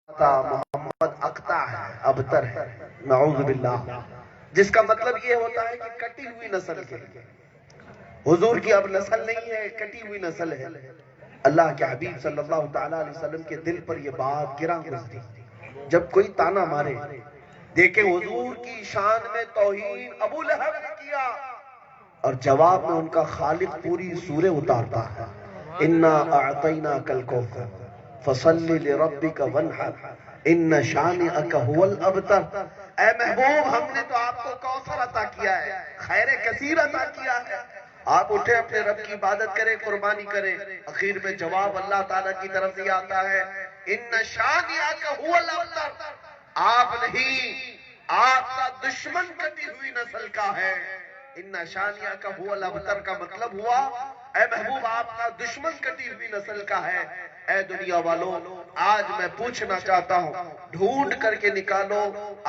محمد اقطع ہے، ابتر ہے، نعوذ باللہ، جس کا مطلب یہ ہوتا ہے کہ کٹی ہوئی نسل کے. حضور کی اب نسل نہیں ہے، کٹی ہوئی نسل ہے. اللہ کے حبیب صلی اللہ تعالیٰ علیہ وسلم کے دل پر یہ بات گراں گزری. جب کوئی تانا مارے، دیکھیں حضور کی شان میں توہین ابو لہب نے کیا اور جواب میں ان کا خالق پوری سورہ اتارتا ہے. اِنَّا أَعْطَيْنَاكَ الْكَوْثَرَ فَصَلِّ لِرَبِّكَ وَانْحَرْ إِنَّ شَانِئَكَ هُوَ الْأَبْتَرُ. اے محبوب، ہم نے تو آپ کو کوثر عطا کیا ہے، خیر کثیر عطا کیا ہے. آپ اٹھے اپنے رب کی عبادت کریں، قربانی کریں. اخیر میں جواب اللہ تعالیٰ کی طرف سے آتا ہے، اِنَّ شَانِئَكَ هُوَ الْأَبْتَرُ. آپ نہیں، آپ کا دشمن کٹی ہوئی نسل کا ہے. اِنَّ شَانِئَكَ هُوَ الْأَبْتَرُ کا مطلب ہوا اے محبوب آپ کا دشمن کٹی ہوئی نسل کا ہے. اے دنیا والوں، آج میں پوچھنا چاہتا ہوں، ڈھونڈ کر کے نکالو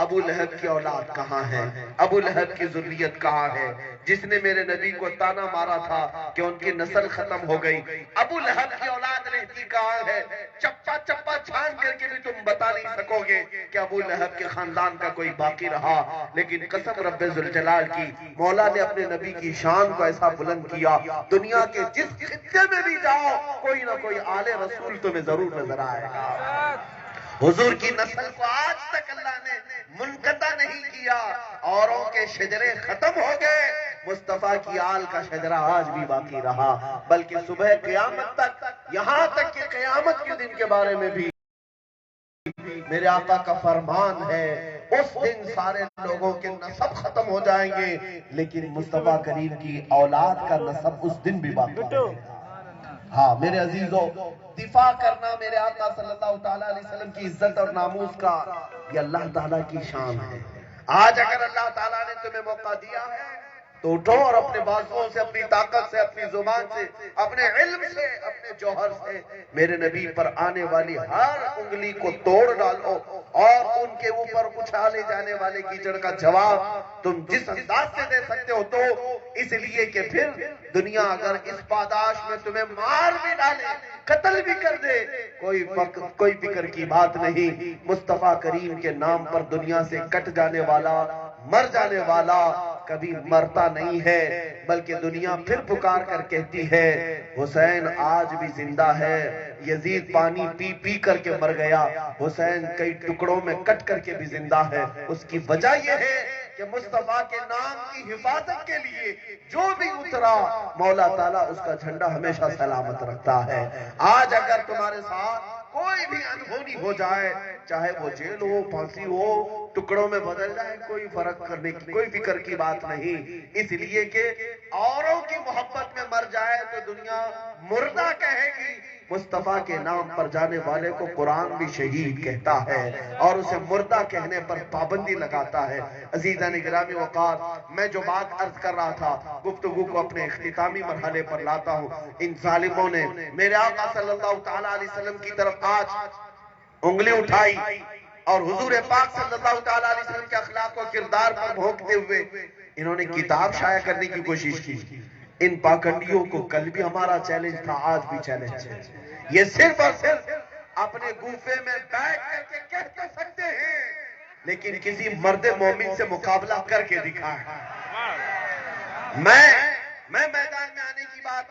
ابو لہب کی اولاد کہاں ہے، ابو لہب کی ذریت کہاں ہے، جس نے میرے نبی کو تانا مارا تھا کہ ان کی نسل ختم ہو گئی. ابو لہب کی اولاد رہتی کہاں ہے؟ چپا چپا چھان کر کے بھی تم بتا نہیں سکو گے کہ ابو لہب کے خاندان کا کوئی باقی رہا. لیکن قسم رب ذوالجلال کی، مولا نے اپنے نبی کی شان کو ایسا بلند کیا، دنیا کے جس خطے میں بھی جاؤ کوئی نہ کوئی آل رسول تمہیں ضرور نظر آئے گا. حضور کی نسل کو آج تک اللہ نے منقطع نہیں کیا. اوروں کے شجرے ختم ہو گئے، مصطفیٰ کی آل کا شجرہ آج بھی باقی رہا. بلکہ صبح قیامت تک، یہاں تک کہ قیامت کے دن کے بارے میں بھی میرے آقا کا فرمان ہے، اس دن سارے لوگوں کے نسب ختم ہو جائیں گے، لیکن مصطفیٰ کریم کی اولاد کا نسب اس دن بھی باقی رہے گا. ہاں میرے عزیزو، دفاع کرنا میرے آقا صلی اللہ تعالیٰ علیہ وسلم کی عزت اور ناموس کا، یہ اللہ تعالیٰ کی شان ہے. آج اگر اللہ تعالیٰ نے تمہیں موقع دیا ہے تو اٹھو اور اپنے بازوؤں سے، اپنی طاقت سے، اپنی زبان سے، اپنے علم سے، اپنے جوہر سے میرے نبی پر آنے والی ہر انگلی کو توڑ ڈالو اور ان کے اوپر اچھالے جانے والے کیچڑ کا جواب تم جس انداز سے دے سکتے ہو. تو اس لیے کہ پھر دنیا اگر اس پاداش میں تمہیں مار بھی ڈالے، قتل بھی کر دے، کوئی فکر کی بات نہیں. مصطفیٰ کریم کے نام پر دنیا سے کٹ جانے والا، مر جانے والا کبھی مرتا نہیں ہے، بلکہ دنیا پھر پکار کر کہتی ہے حسین آج بھی زندہ ہے. یزید پانی پی پی کر کے مر گیا، حسین کئی ٹکڑوں میں کٹ کر کے بھی زندہ ہے. اس کی وجہ یہ ہے کہ مصطفیٰ کے نام کی حفاظت کے لیے جو بھی اترا، مولا تعالیٰ اس کا جھنڈا ہمیشہ سلامت رکھتا ہے. آج اگر تمہارے ساتھ کوئی بھی انہونی ہو جائے، چاہے وہ جیل ہو، پھانسی ہو، ٹکڑوں میں بدل جائے، کوئی فرق کرنے کی، کوئی فکر کی بات نہیں. اس لیے کہ اوروں کی محبت میں مر جائے تو دنیا مردہ کہے گی، مصطفیٰ کے نام پر جانے والے کو قرآن بھی شہید کہتا ہے اور اسے مردہ کہنے پر پابندی لگاتا ہے. عزیزان گرامی وقار، میں جو بات عرض کر رہا تھا، گفتگو کو اپنے اختتامی مرحلے پر لاتا ہوں. ان ظالموں نے میرے آقا صلی اللہ تعالیٰ علیہ وسلم کی طرف آج انگلی اٹھائی اور حضور پاک صلی اللہ تعالیٰ علیہ وسلم کے اخلاق و کردار پر بھونکتے ہوئے انہوں نے کتاب شائع کرنے کی کوشش کی. ان پاکنڈیوں کو کل بھی ہمارا چیلنج تھا، آج بھی چیلنج ہے. یہ صرف اور صرف اپنے گوفے میں بیٹھ کر کے کہہ تو سکتے ہیں، لیکن کسی مرد مومن سے مقابلہ کر کے دکھائیں. میں میدان میں آنے کی بات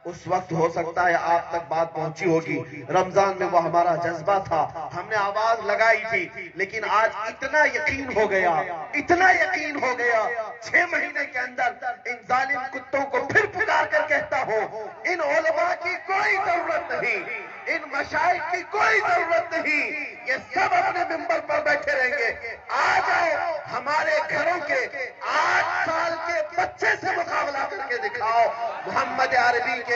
اس وقت ہو سکتا ہے آپ تک بات پہنچی ہوگی، رمضان میں وہ ہمارا جذبہ تھا، ہم نے آواز لگائی تھی. لیکن آج اتنا یقین ہو گیا، اتنا یقین ہو گیا، 6 مہینے کے اندر ان ظالم کتوں کو پھر پکار کر کہتا ہوں، ان علماء کی کوئی ضرورت نہیں، ان مشائخ کی کوئی ضرورت نہیں، یہ سب اپنے ممبر پر بیٹھے رہیں گے. آ جاؤ ہمارے گھروں کے 8 سال کے بچے سے مقابلہ کر کے دکھاؤ. محمد عربی کے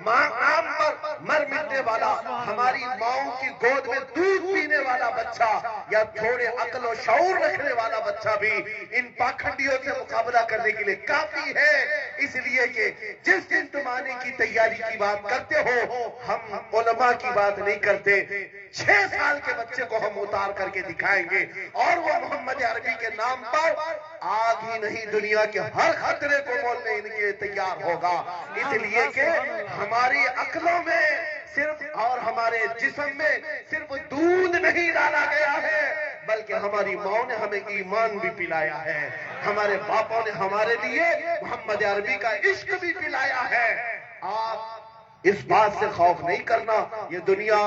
نام پر مر مٹنے والا، ہماری ماؤں کی گود میں دودھ پینے والا بچہ یا تھوڑے عقل و شعور رکھنے والا بچہ بھی ان پاکھنڈیوں سے مقابلہ کرنے کے لیے کافی ہے. اس لیے کہ جس دن تم آنے کی تیاری کی بات کرتے ہو، ہم علماء کی بات نہیں کرتے. 6 سال کے بچے کو ہم اتار کر کے دکھائیں گے اور وہ محمد عربی کے نام پر آگ ہی نہیں دنیا کے ہر خطرے کو بولنے کے لیے تیار ہوگا. اس لیے کہ ہماری عقلوں میں صرف اور ہمارے جسم میں صرف دودھ نہیں ڈالا بلکہ ہماری ماں نے ہمیں ایمان بھی پلایا ہے، ہمارے باپوں نے ہمارے لیے محمد عربی کا عشق بھی پلایا ہے۔ آپ اس بات سے خوف نہیں کرنا، یہ دنیا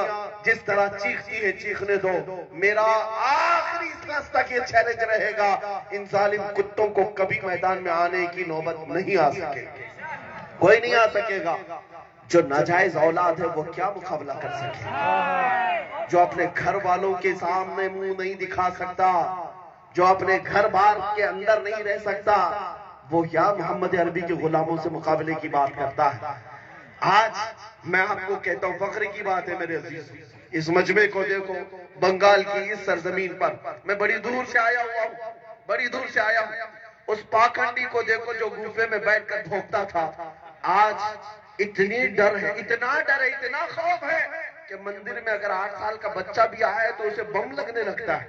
جس طرح چیختی ہے چیخنے دو، میرا آخری سانس تک یہ چیلنج رہے گا، ان ظالم کتوں کو کبھی میدان میں آنے کی نوبت نہیں آ سکے، کوئی نہیں آ سکے گا۔ جو ناجائز اولاد ہے وہ کیا مقابلہ کر سکے گا؟ جو اپنے گھر والوں کے سامنے منہ نہیں دکھا سکتا، جو اپنے گھر بار کے اندر نہیں رہ سکتا، وہ کیا محمد عربی کے غلاموں سے مقابلے کی بات کرتا ہے؟ آج میں آپ کو کہتا ہوں، فخر کی بات ہے میرے عزیز، اس مجمع کو دیکھو، بنگال کی اس سرزمین پر میں بڑی دور سے آیا ہوا ہوں، بڑی دور سے آیا ہوں۔ اس پاکھنڈی کو دیکھو جو گوفے میں بیٹھ کر بھونکتا تھا، آج اتنی ڈر ہے، اتنا ڈر ہے، اتنا خوف ہے کہ مندر میں اگر 8 سال کا بچہ بھی آئے تو اسے بم لگنے لگتا ہے۔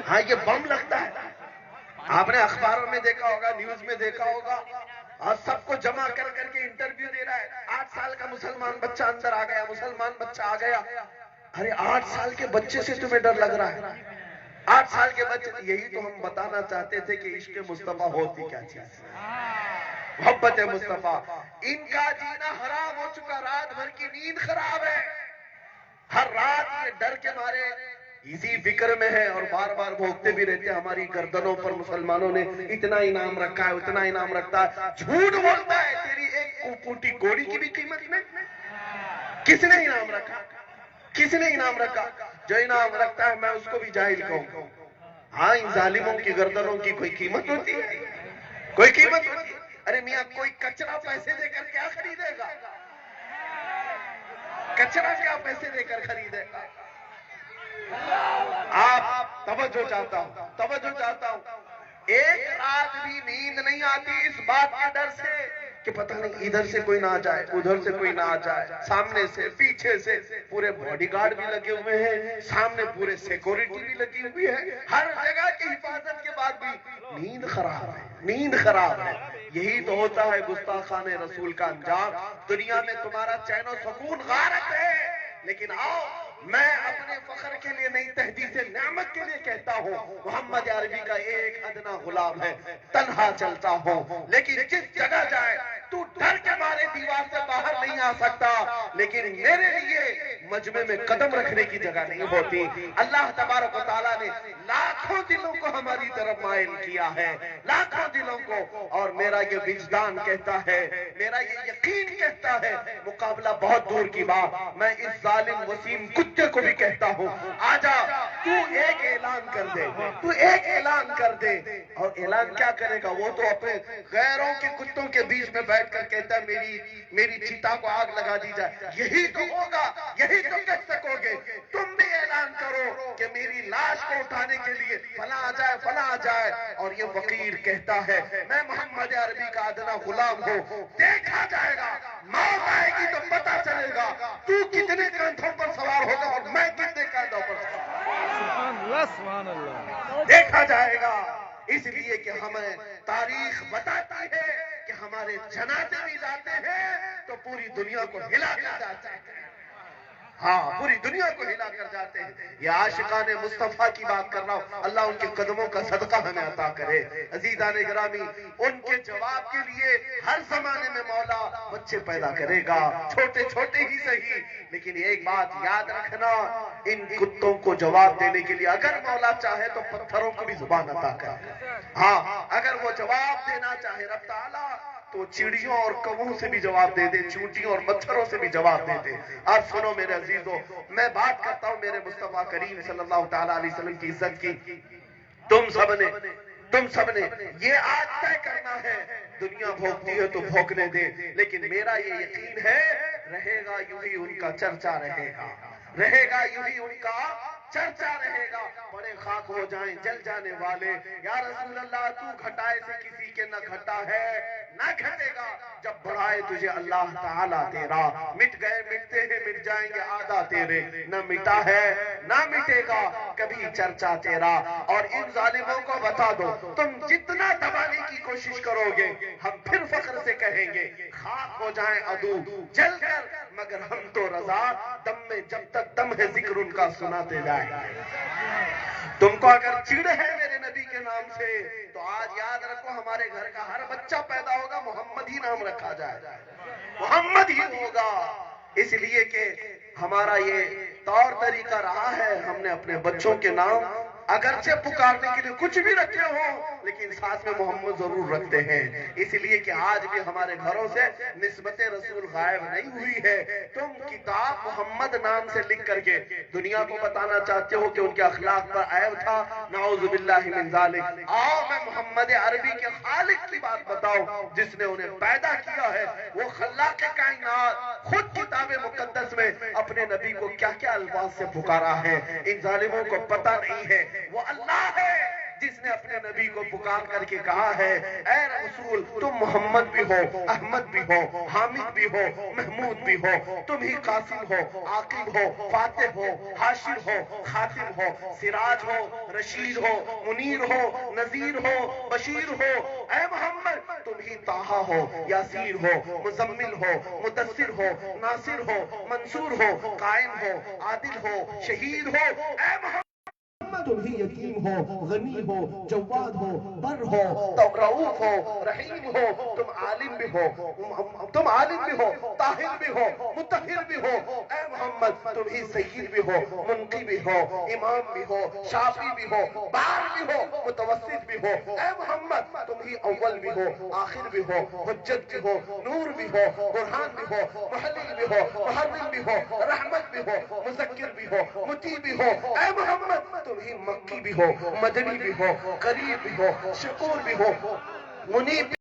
ہاں، یہ بم لگتا ہے۔ آپ نے اخباروں میں دیکھا ہوگا، نیوز میں دیکھا ہوگا، اور سب کو جمع کر کر کے انٹرویو دے رہا ہے۔ 8 سال کا مسلمان بچہ اندر آ گیا، مسلمان بچہ آ گیا۔ ارے 8 سال کے بچے سے تمہیں ڈر لگ رہا ہے؟ 8 سال کے بچے، یہی تو ہم بتانا چاہتے تھے کہ عشق مصطفیٰ ہوتی کیا چیز ہے، محبت مصطفیٰ۔ ان کا جینا حرام ہو چکا، رات بھر کی نیند خراب ہے، ہر رات یہ ڈر کے مارے اسی فکر میں ہے اور بار بار بھوکتے بھی رہتے ہیں۔ ہماری گردنوں پر مسلمانوں نے اتنا انعام رکھا ہے، اتنا انعام رکھتا ہے، جھوٹ بولتا ہے، تیری ایک پوٹی گوڑی کی بھی قیمت میں۔ کس نے انعام رکھا؟ کس نے انعام رکھا؟ جو انعام رکھتا ہے میں اس کو بھی جاہل کہوں۔ ہاں، ان ظالموں کی گردنوں کی کوئی قیمت ہوتی ہے؟ کوئی قیمت ہوتی ہے؟ ارے میاں، کوئی کچرا پیسے دے کر کیا خریدے گا؟ کچرا کیا پیسے دے کر خریدے گا؟ آپ توجہ چاہتا ہوں، ایک رات بھی نیند نہیں آتی اس بات کے ڈر سے کہ پتہ نہیں ادھر سے کوئی نہ آ جائے، ادھر سے کوئی نہ آ جائے، سامنے سے پیچھے سے پورے باڈی گارڈ بھی لگے ہوئے ہیں، سامنے پورے سیکورٹی بھی لگی ہوئی ہے، ہر جگہ کی حفاظت کے بعد بھی نیند خراب ہے، نیند خراب ہے۔ یہی تو ہوتا ہے گستاخان رسول کا انجام۔ دنیا میں تمہارا چین و سکون غارت ہے، لیکن آؤ، میں اپنے فخر کے لیے نہیں، تحدیث نعمت کے لیے کہتا ہوں، محمد عربی کا ایک ادنا غلام ہے، تنہا چلتا ہوں، لیکن جس جگہ جائے تو ڈر کے مارے دیوار سے باہر نہیں آ سکتا، لیکن میرے لیے مجمع میں قدم رکھنے کی جگہ نہیں ہوتی۔ اللہ تبارک و تعالیٰ نے لاکھوں دلوں کو ہماری طرف مائل کیا ہے، لاکھوں دلوں کو، اور میرا یہ وجدان کہتا ہے، میرا یہ یقین کہتا ہے، مقابلہ بہت دور کی بات، میں اس ظالم وسیم کتے کو بھی کہتا ہوں، آجا، تو ایک اعلان کر دے، تو ایک اعلان کر دے۔ اور اعلان کیا کرے گا؟ وہ تو اپنے غیروں کے کتوں کے بیچ میں بیٹھ کر کہتا ہے میری چیتا کو آگ لگا دی جائے۔ یہی تو ہوگا، یہی تو کہہ سکو گے۔ تم بھی اعلان کرو کہ میری لاش کو اٹھانے کے لیے فلاں آ جائے، فلاں آ جائے۔ اور یہ فقیر کہتا ہے میں محمد عربی کا ادنا غلام ہوں، دیکھا جائے گا، موت آئے گی تو پتہ چلے گا تو کتنے کاندھوں پر سوار ہوگا اور میں کتنے کاندھوں پر سوار، سبحان اللہ، دیکھا جائے گا۔ اس لیے کہ ہمیں تاریخ بتاتی ہے کہ ہمارے جنازے بھی جاتے ہیں تو پوری دنیا کو ہلا کر جاتے ہیں، ہاں، پوری دنیا کو ہلا کر جاتے ہیں۔ یہ عاشقان مصطفیٰ کی بات کر رہا ہوں، اللہ ان کے قدموں کا صدقہ ہمیں عطا کرے۔ عزیزان گرامی، ان کے جواب کے لیے ہر زمانے میں مولا بچے پیدا کرے گا، چھوٹے چھوٹے ہی صحیح، لیکن ایک بات یاد رکھنا، ان کتوں کو جواب دینے کے لیے اگر مولا چاہے تو پتھروں کو بھی زبان عطا کرے گا۔ ہاں، اگر وہ جواب دینا چاہے رب تعالیٰ تو چڑیوں اور کووں سے بھی جواب دے دے، چونٹیوں اور مچھروں سے بھی جواب دے دے۔ آپ سنو میرے عزیزو، میں بات کرتا ہوں میرے مصطفیٰ کریم صلی اللہ تعالیٰ علیہ وسلم کی عزت کی۔ تم سب نے یہ آج طے کرنا ہے، دنیا بھوکتی ہے تو بھوکنے دے، لیکن میرا یہ یقین ہے رہے گا یوں ہی ان کا چرچا رہے گا، رہے گا یوں ہی ان کا چرچا رہے گا۔ بڑے خاک ہو جائیں جل جانے والے، یا رسول اللہ تو گھٹائے سے کسی کے نہ گھٹا ہے نہ گھٹے گا، جب بڑھائے تجھے اللہ تعالیٰ تیرا، مٹ گئے مٹتے ہیں مٹ جائیں گے آدھا تیرے، نہ مٹا ہے نہ مٹے گا کبھی چرچا تیرا۔ اور ان ظالموں کو بتا دو، تم جتنا دبانے کی کوشش کرو گے ہم پھر فخر سے کہیں گے خاک ہو جائیں عدو جل کر، مگر ہم تو رضا، دم میں جب تک دم ہے ذکر ان کا سناتے جائیں۔ تم کو اگر چڑ ہے میرے نبی کے نام سے تو آج یاد رکھو ہمارے گھر کا ہر بچہ پیدا ہوگا محمد ہی نام رکھا جائے، محمد ہی ہوگا، اس لیے کہ ہمارا یہ طور طریقہ رہا ہے، ہم نے اپنے بچوں کے نام اگرچہ پکارنے کے لیے کچھ بھی رکھے ہوں لیکن ساتھ میں محمد ضرور رکھتے ہیں، اس لیے کہ آج بھی ہمارے گھروں سے نسبت رسول غائب نہیں ہوئی ہے۔ تم کتاب محمد نام سے لکھ کر کے دنیا کو بتانا چاہتے ہو کہ ان کے اخلاق پر عیب تھا، نعوذ باللہ من ذالک۔ آؤ میں محمد عربی کے خالق کی بات بتاؤں جس نے انہیں پیدا کیا ہے، وہ خلاق کائنات خود کتاب مقدس میں اپنے نبی کو کیا کیا الفاظ سے پکارا ہے، ان ظالموں کو پتہ نہیں ہے۔ وہ اللہ ہے جس نے اپنے نبی کو پکار کر کے کہا ہے اے رسول تم محمد بھی ہو، احمد بھی ہو، حامد بھی ہو، محمود بھی ہو، تم ہی قاسم ہو، عاقب ہو، فاتح ہو، حاشر ہو، خاتم ہو، سراج ہو، رشید ہو، منیر ہو، نذیر ہو، بشیر ہو۔ اے محمد تم ہی طٰہٰ ہو، یاسین ہو، مزمل ہو، مدثر ہو، ناصر ہو، منصور ہو، قائم ہو، عادل ہو، شہید ہو۔ اے محمد تم ہی یتیم ہو، غنی ہو، جواد ہو، بر ہو، تم رؤوف ہو، رحیم ہو، تم عالم بھی ہو، طاہر بھی ہو، مطہر بھی ہو۔ اے محمد تم ہی سید بھی ہو، منقی بھی ہو، امام بھی ہو، شافی بھی ہو، بار بھی ہو، متوسط بھی ہو۔ اے محمد تم ہی اول بھی ہو، آخر بھی ہو، حجت بھی ہو، نور بھی ہو، برہان بھی ہو، محلل بھی ہو، محرم بھی ہو، رحمت بھی ہو، مذکر بھی ہو، مطیع بھی ہو۔ اے محمد تم ہی مکی بھی ہو، مدنی بھی ہو، قریب بھی ہو، شکور بھی ہو، منیب بھی ہو۔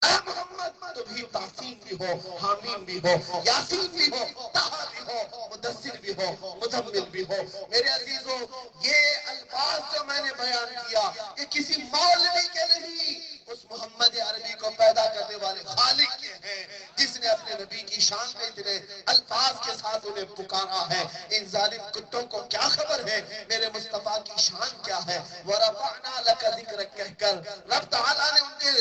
اے محمد تم ہی تحسین بھی ہو، حامیم بھی ہو، یاسین بھی ہو، طٰہٰ بھی ہو، مدثر بھی ہو، مزمل بھی ہو۔ میرے عزیزوں یہ الفاظ جو میں نے بیان کیا یہ کسی مولوی کے نہیں، اس محمد عربی کو پیدا کرنے والے خالق کے ہیں جس نے اپنے نبی کی شان میں اتنے الفاظ کے ساتھ انہیں پکارا ہے۔ ان ظالم کتوں کو کیا خبر ہے میرے مصطفیٰ کی شان کیا ہے۔ وَرَفَعْنَا لَكَ ذِكْرَكَ کہہ کر رب تعالیٰ نے ان کے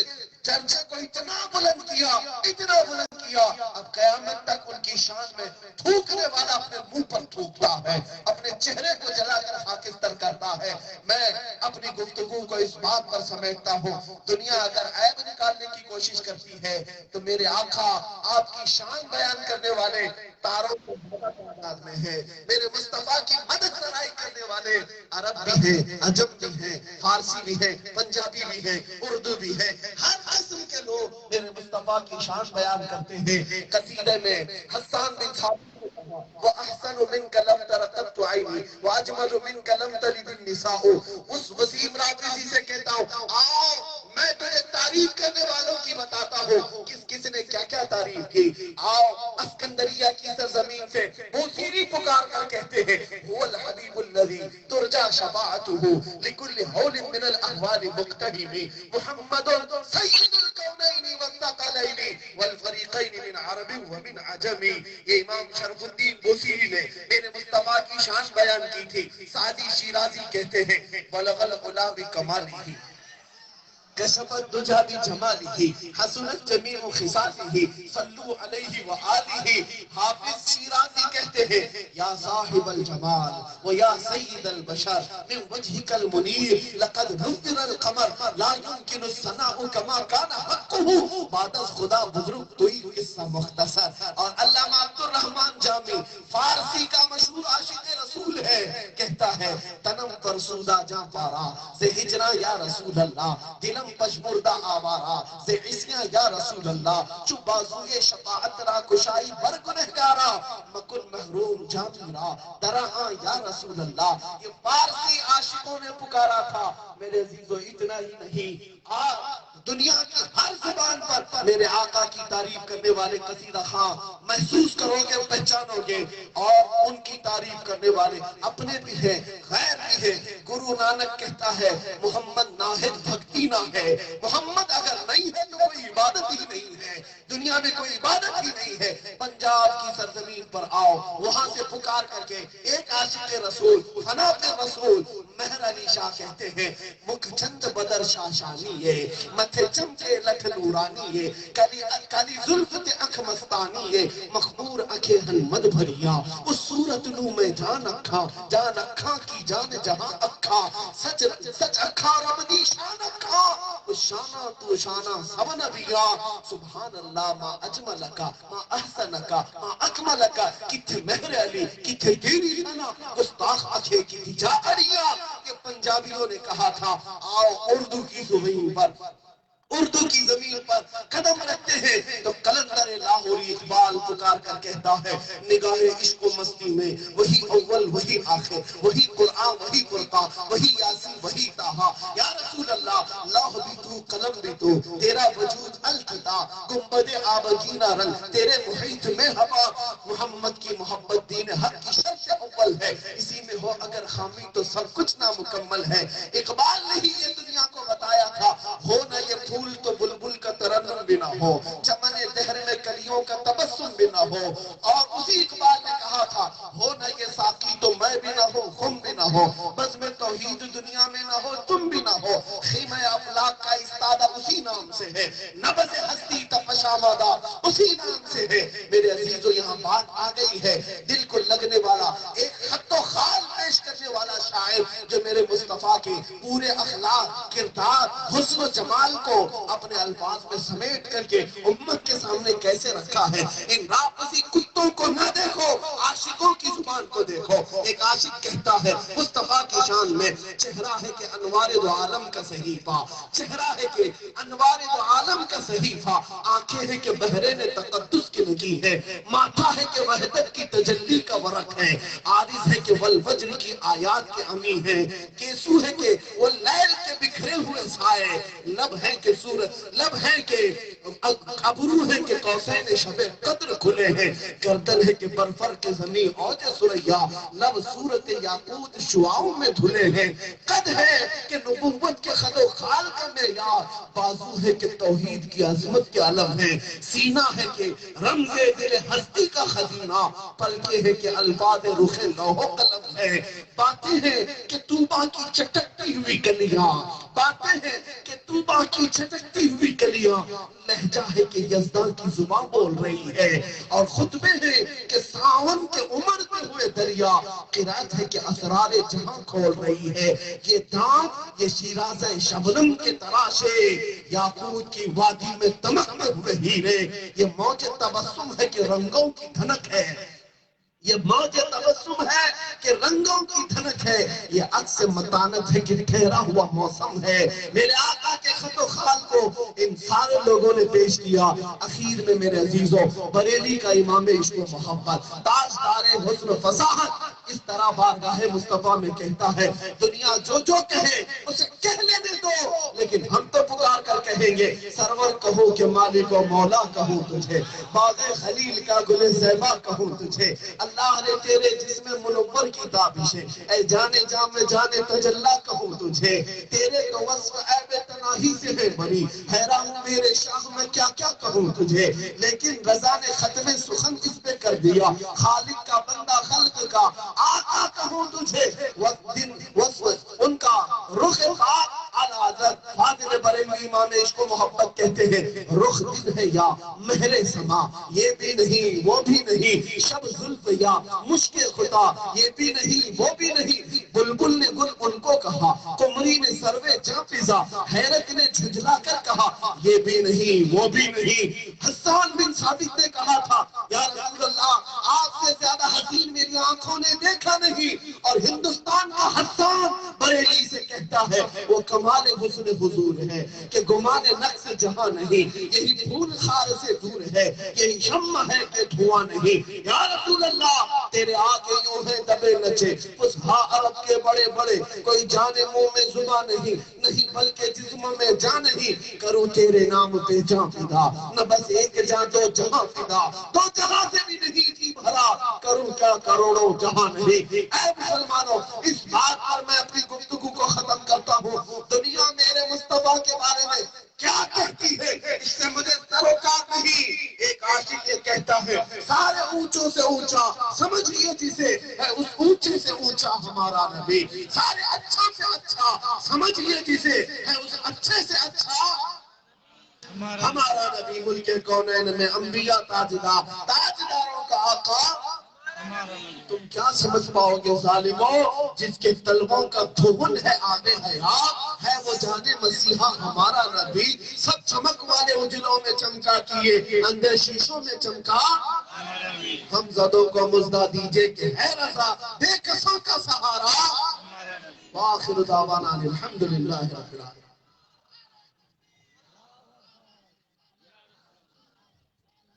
چرچے کو اتنا بلند کیا، اتنا بلند کیا، اب قیامت تک ان کی شان میں تھوکنے والا اپنے منہ پر تھوکتا ہے، اپنے چہرے کو جلا کر خاکستر کرتا ہے۔ میں اپنی گفتگو کو اس بات پر سمیٹتا ہوں، دنیا اگر عیب نکالنے کی کوشش کرتی ہے تو میرے آقا آپ کی شان بیان کرنے والے تاروں کو زیادہ تعداد میں ہے۔ میرے مصطفیٰ کی مدد سرائی کرنے والے عرب بھی ہیں، عجم بھی ہیں، فارسی بھی ہیں، پنجابی بھی ہیں، اردو بھی ہیں، ہر قسم کے لوگ میرے مصطفیٰ کی شان بیان کرتے ہیں۔ قصیدے میں حسان بن ثابت نے کہا وَأَحْسَنُ مِنْكَ لَمْ تَرَ قَطُّ عَيْنِي وَأَجْمَلُ مِنْكَ لَمْ تَلِدِ النِّسَاءُ۔ اس وسیم رافضی سے کہتا ہوں آؤ میں تجھے تعریف کرنے والوں کی بتاتا ہوں کس کس نے کیا کیا تعریف کی۔ آؤ اسکندریہ کی سرزمین سے بوسیری پکار کر کہتے ہیں هو الحبیب الذی ترجى شفاعته لكل حول من الاحوال مقتحم محمد سید الکونین والثقلین والفریقین من عرب ومن عجم۔ یہ امام شرف الدین بوسیری نے میرے مصطفیٰ کی شان بیان کی تھی۔ سعدی شیرازی کہتے ہیں بلغ العلا بکمالہ کشف الدجى بجماله حسنت جمیع خصاله صلو علیہ وآلہ۔ حافظ شیرازی کہتے ہیں یا صاحب الجمال و یا سید البشر من وجهك المنیر لقد نذر القمر لا يمكن الثناء كما كان حقه بعد از خدا بزرگ توئی قصہ مختصر۔ اور علامہ عبدالرحمن جامی فارسی کا مشہور عاشق رسول ہے، کہتا ہے تنم پر سودا جاں پارا سے ہجرا یا رسول اللہ، دلم پشمردہ آوارا سے عصیاں یا رسول اللہ، چو بازوی شفاعت را کشائی بر گنہگارا مکن محروم جامیرا درہاں یا رسول اللہ۔ یہ فارسی عاشقوں نے پکارا تھا۔ میرے عزیزو اتنا ہی نہیں، دنیا کی ہر زبان پر میرے آقا کی تعریف کرنے والے قصیدہ خواں محسوس کرو گے، پہچانو گے، اور ان کی تعریف کرنے والے اپنے بھی ہیں، غیر بھی ہیں۔ گرو نانک کہتا ہے محمد ناہد بھکتی نہ ہے، محمد اگر نہیں ہے تو کوئی عبادت ہی نہیں ہے۔ دنیا میں کوئی عبادت ہی نہیں ہے، پنجاب کی سرزمین پر آؤ، وہاں سے پکار کر کے ایک عاشق رسول فنا پہ رسول مہر علی شاہ کہتے ہیں، مکھ چند بدر شاشانی ہے، متھے چمکے لکھ نورانی ہے، کالی زلف تے اکھ مستانی ہے، مخمور اکھے ہنمد بھریا، اس صورت نو میں جان اکھاں کی جان جہاں اکھاں، سچ اکھاں رب دی شان اکھاں، اس شانہ تو شانہ سب نبیا، سبحان اللہ ما اجملکا ما احسنکا ما اکملکا، کتھے مہر علی کتھے تیری شانہ، گستاخ اکھے کی جا کریا۔ کہ پنجابیوں نے کہا تھا آؤ اردو کی زمین پر، اردو کی زمین پر قدم رکھتے ہیں، تو کلندر لاہوری اقبال پکار کر کہتا ہے، نگاہ عشق و مستی میں وہی اول وہی آخر، وہی قرآن وہی قرآن، وہی یاسین وہی طٰہٰ، یا رسول اللہ لوح بھی تو قلم بھی تو، تیرا وجود التتا، گنبد آبگینہ رنگ تیرے محیط میں ہوا، محمد کی محبت دین حق کی شرط اول ہے، اسی میں ہو اگر خامی تو سب کچھ نامکمل ہے۔ اقبال نے ہی یہ دنیا کو بتایا تھا، ہو نہ یہ پھول تو بلبل کا ترنم بھی نہ ہو، چمن دہر میں کلیوں کا تبسم بھی نہ ہو، اور اسی اقبال نے کہا تھا، ہو نہ یہ ساقی تو میں بھی نہ ہو، خم بھی نہ ہو، بزم توحید دنیا میں نہ ہو، تم بھی نہ ہو، خیمہ افلاک کا استادہ اسی نام سے ہے، نبض ہستی تپش آمادہ اسی نام سے ہے۔ میرے عزیزو یہاں بات آ گئی ہے، دل کو لگنے والا ایک خط و خال پیش کرنے والا شاعر جو میرے مصطفیٰ کے پورے اخلاق، کردار، حسن و جمال کو اپنے الفاظ میں سمیٹ کر کے امت کے سامنے کیسے رکھا ہے۔ ان راپسی کتوں کو نہ دیکھو، عاشقوں کی زبان کو دیکھو۔ ایک عاشق کہتا ہے مصطفیٰ کی شان میں، چہرہ ہے کہ انوار دو عالم کا صحیفہ، چہرہ ہے کہ انوار دو عالم کا صحیفہ، آنکھیں ہیں کہ بحرین تقدس کی لگی ہے، ماتھا ہے کہ وحدت کی تجلی کا ورق ہے، عارض ہے کہ والفجر کی آیات کے امی ہیں، کیسو ہے کہ وہ لیل کے بکھرے ہوئے سائے، لب ہے کہ سورج، لب ہے کہ ابرو ہے کہ قوسین شب قدر کھلے ہیں، گردن ہے کہ برفر کے زمین اوج سریا، لب صورت یاقوت شعاؤں میں دھلے ہیں، قد ہے کہ نبوت کے خد و خال کا معیار، بازو ہے کہ توحید کی عظمت کے علم ہے، سینہ ہے کہ رمز دل ہستی کا خزینہ، پلکیں ہے کہ الفاظ رخ لوح و قلم ہے، باتیں ہیں کہ طوبہ کی چٹکتی ہوئی گلیاں، باتیں ہیں کہ طوبہ کی چٹکتی ہوئی گلیاں، لہجہ ہے کہ یزدان کی زبان بول رہی ہے، اور خطبے ہیں کہ ساون کے امڑتے ہوئے دریا، قرات ہے کہ اسرار جہاں کھول رہی ہے، یہ دام یہ شیراز شبنم کے تراشے، یاقوت کی وادی میں دمکتے ہوئے ہیرے، یہ موج تبسم ہے کہ رنگوں کی دھنک ہے، یہ موج تبسم ہے کہ رنگوں کی دھنک ہے، یہ عکس متانت ہے کہ ٹھہرا ہوا موسم ہے۔ میرے آقا کے خط و خال کو ان سارے لوگوں نے پیش کیا۔ اخیر میں میرے عزیزوں، بریلی کا امام عشق و محبت، تاجدار حسن و فصاحت، اس طرح بارگاہ مصطفیٰ میں کہتا ہے، دنیا جو جو کہے اسے کہہ لینے دو، لیکن ہم تو پکار کر کہیں گے، سرور کہو کہ مالک و مولا کہوں تجھے، باغ خلیل کا گل زیبا کہوں تجھے، اللہ نے تیرے جسم منور کی تابشیں، اے جانے جام میں جانے تجلا کہوں تجھے، تیرے تو وصف عیب تناہی سے ہے بری، حیران ہوں میرے شاہ میں کیا کیا کہوں تجھے، لیکن رضا نے ختم سخن اس پہ کر دیا، خالق کا بندہ خلق کا آقا کہوں تجھے، وصف ان کا رخ خاک اعلی حضرت فاضل بریلوی امام عشق و محبت کہتے ہیں، رخ دن ہے یا مہر سما، یہ بھی نہیں وہ بھی نہیں، شب زلف یا مشک خدا، یہ بھی نہیں وہ بھی نہیں، بلبل نے گل ان کو کہا، قمری نے سروے جاں فضا، حیرت نے جھجلا کر کہا، یہ بھی نہیں وہ بھی نہیں۔ حسان بن ثابت نے کہا تھا، یا رسول اللہ آپ سے زیادہ حسین میری آنکھوں نے دیکھا نہیں، اور ہندوستان کا حسان بریلی سے کہتا ہے، وہ کمال حسن حضور ہے کہ گمان نقص جہاں نہیں، یہی پھول خار سے دور ہے، یہی شمع ہے کہ دھواں نہیں۔ یا رسول اللہ تیرے آگے یوں ہے دبے نچے فصحا عرب کے بڑے بڑے، کوئی جانے منہ میں زباں نہیں، نہیں بلکہ جسم میں جان نہیں، کروں تیرے نام پہ جان فدا، نہ بس ایک جان دو جہاں فدا، دو جہاں سے بھی نہیں تھی بھلا، کروں کیا کروڑوں جہاں نہیں۔ اے مسلمانوں، اس بات پر میں اپنی گفتگو کو ختم کرتا ہوں، دنیا میرے مصطفیٰ کے بارے میں کیا کہتی ہے، اس سے مجھے تروکار نہیں۔ ایک عاشق یہ کہتا ہے سارے اونچوں سے اونچا سمجھئے جسے ہے اس اونچے سے اونچا ہمارا نبی، سارے اچھا سے اچھا سمجھئے جسے ہے اس اچھے سے اچھا ہمارا نبی۔ ملک کونین میں انبیاء تاجدار، تاجداروں کا آقا۔ تم کیا سمجھ پاؤ گے ظالموں، جس کے طلبوں کا دھون ہے آب حیات، ہے وہ جانے مسیحا ہمارا نبی۔ سب چمک والے اجلوں میں چمکا کیے، اندھے شیشوں میں چمکا۔ ہم زدوں کو مزدہ دیجئے کہ ہے رضا، بے کسوں کا سہارا۔ وآخر دعوانا الحمدللہ رب العالمین۔